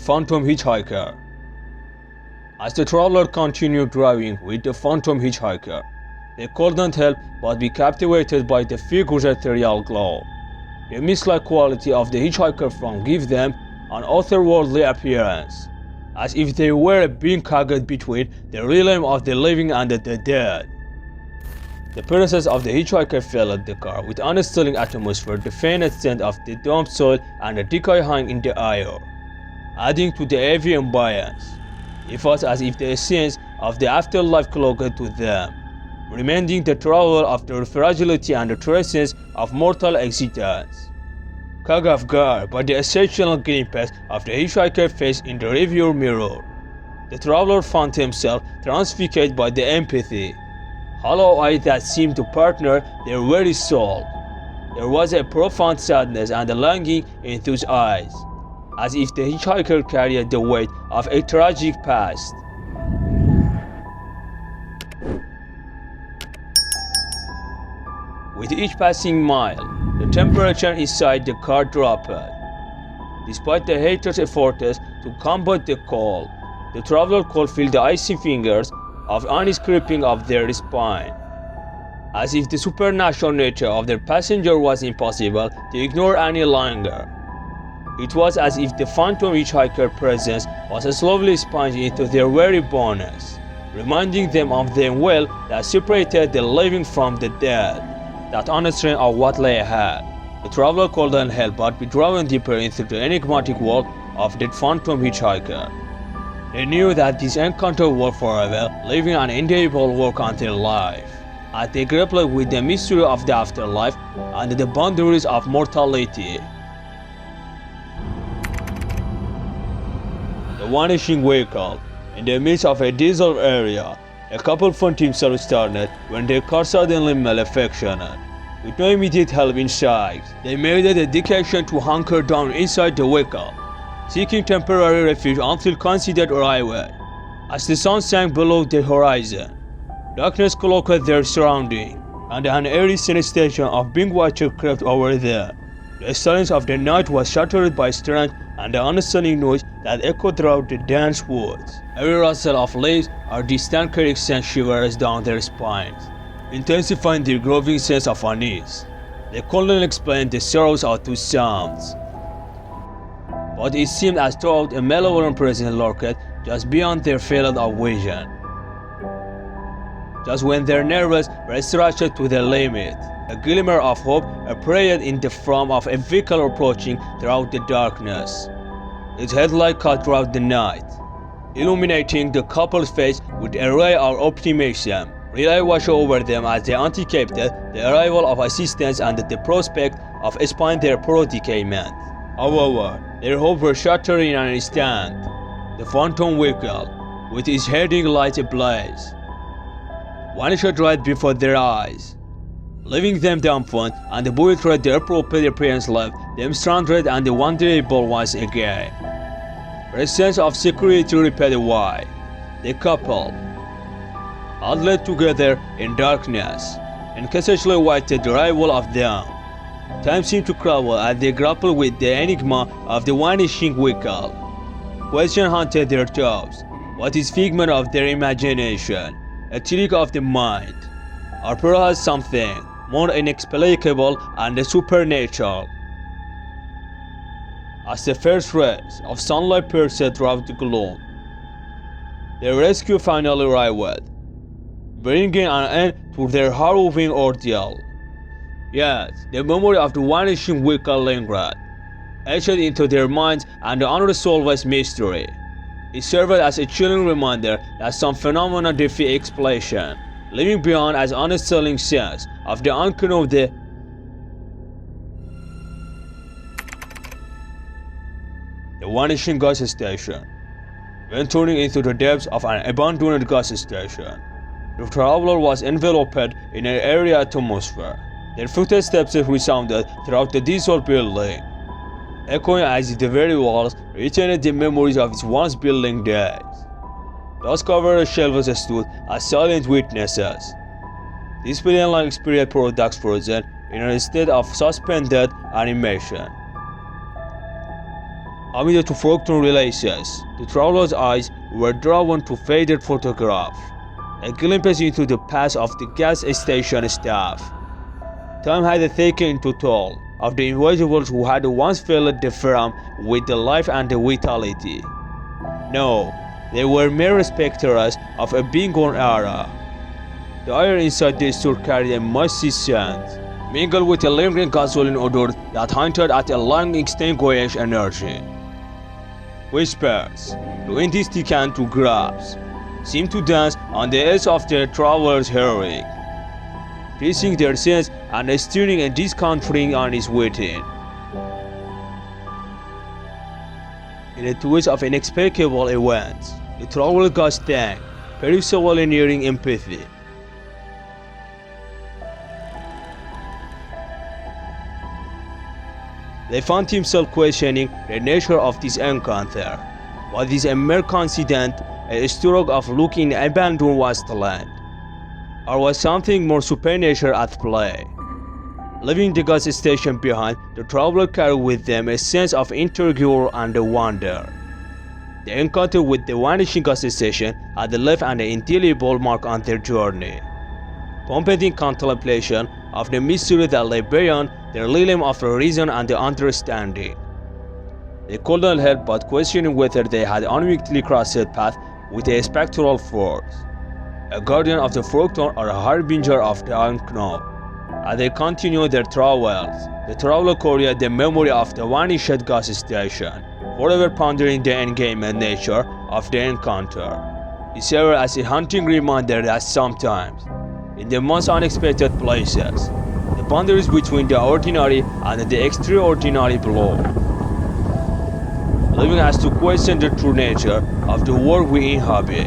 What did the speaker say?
phantom hitchhiker. As the traveler continued driving with the phantom hitchhiker, they couldn't help but be captivated by the figure's ethereal glow. The mist-like quality of the hitchhiker front gave them an otherworldly appearance, as if they were a being caught between the realm of the living and the dead. The presence of the hitchhiker filled the car with unsettling atmosphere, the faint scent of the damp soil and the decay hung in the air, adding to the heavy ambience. It was as if the essence of the afterlife clung to them, reminding the traveler of the fragility and the traces of mortal existence. Caught off guard by the exceptional glimpse of the hitchhiker's face in the rearview mirror, the traveler found himself transfixed by the empathy, hollow eyes that seemed to partner their very soul. There was a profound sadness and a longing in those eyes, as if the hitchhiker carried the weight of a tragic past. With each passing mile, the temperature inside the car dropped. Despite the hater's efforts to combat the cold, the traveler could feel the icy fingers of unease creeping up their spine, as if the supernatural nature of their passenger was impossible to ignore any longer. It was as if the phantom hitchhiker presence was slowly sponged into their very bones, reminding them of the well that separated the living from the dead, that uncertain of what lay ahead. The traveler couldn't help but be drawn deeper into the enigmatic world of the phantom hitchhiker. They knew that this encounter was forever, leaving an indelible mark on their life, as they grappled with the mystery of the afterlife and the boundaries of mortality. The vanishing vehicle. In the midst of a desert area, a couple found themselves stranded when their car suddenly malfunctioned. With no immediate help in sight, they made a dedication to hunker down inside the vehicle, seeking temporary refuge until considered arrival. As the sun sank below the horizon, darkness cloaked their surroundings, and an eerie sensation of being watched crept over them. The silence of the night was shattered by strange and the unsettling noise that echoed throughout the dense woods. Every rustle of leaves or distant creaks sent shivers down their spines, intensifying their growing sense of unease. They couldn't explain the sorrows of those sounds, but it seemed as though a malevolent presence lurked just beyond their field of vision. Just when their nerves were stretched to their limit, a glimmer of hope appeared in the form of a vehicle approaching throughout the darkness. Its headlight cut throughout the night, illuminating the couple's face with a ray of optimism. Relief washed over them as they anticipated the arrival of assistance and the prospect of spying their predicament. However, their hopes were shattered in an instant. The phantom vehicle, with its heading lights ablaze, vanished right before their eyes, leaving them dumbfounded, and the bewildered their appropriate appearance left them stranded and vulnerable once again. A sense of security repelled away. The couple, huddled together in darkness, anxiously awaited the arrival of dawn. Time seemed to travel as they grappled with the enigma of the vanishing vehicle. Question haunted their thoughts. What is figment of their imagination, a trick of the mind, or perhaps something more inexplicable and supernatural? As the first rays of sunlight pierced through the gloom, their rescue finally arrived, bringing an end to their harrowing ordeal. Yet, the memory of the vanishing vehicle lingered, etched into their minds and the unresolved mystery. It served as a chilling reminder that some phenomena defy explanation, leaving beyond an unsettling sense of the unknown of the vanishing gas station. When turning into the depths of an abandoned gas station, the traveler was enveloped in an eerie atmosphere. Their footsteps resounded throughout the desolate building, echoing as the very walls retained the memories of its once building days. Dust-covered shelves stood as silent witnesses, displaying like expired products frozen in a state of suspended animation. Amid the Frogton releases, the traveler's eyes were drawn to faded photograph, a glimpse into the past of the gas station staff. Time had taken into toll of the individuals who had once filled the firm with the life and the vitality. No, they were mere spectres of a bygone era. The air inside the store carried a musty scent, mingled with a lingering gasoline odor that hinted at a long-extinguished energy. Whispers, to indistinct to grasps, seemed to dance on the edge of the traveler's hearing, piercing their sense and stirring a discomforting unease within. In a twist of inexplicable events, the traveler got stung, peripherally nearing empathy. They found himself questioning the nature of this encounter. Was this a mere coincidence, a stroke of luck in abandoned wasteland? Or was something more supernatural at play? Leaving the gas station behind, the traveler carried with them a sense of intrigue and wonder. The encounter with the vanishing gas station had left an indelible mark on their journey, pumped in contemplation of the mystery that lay beyond their realm of reason and understanding. They could not help but questioning whether they had unwittingly crossed a path with a spectral force, a guardian of the Frogton or a harbinger of the unknown. As they continued their travels, the traveler carried the memory of the vanished gas station, forever pondering the engagement nature of the encounter. He served as a haunting reminder that sometimes, in the most unexpected places, the boundaries between the ordinary and the extraordinary blur, leaving us to question the true nature of the world we inhabit.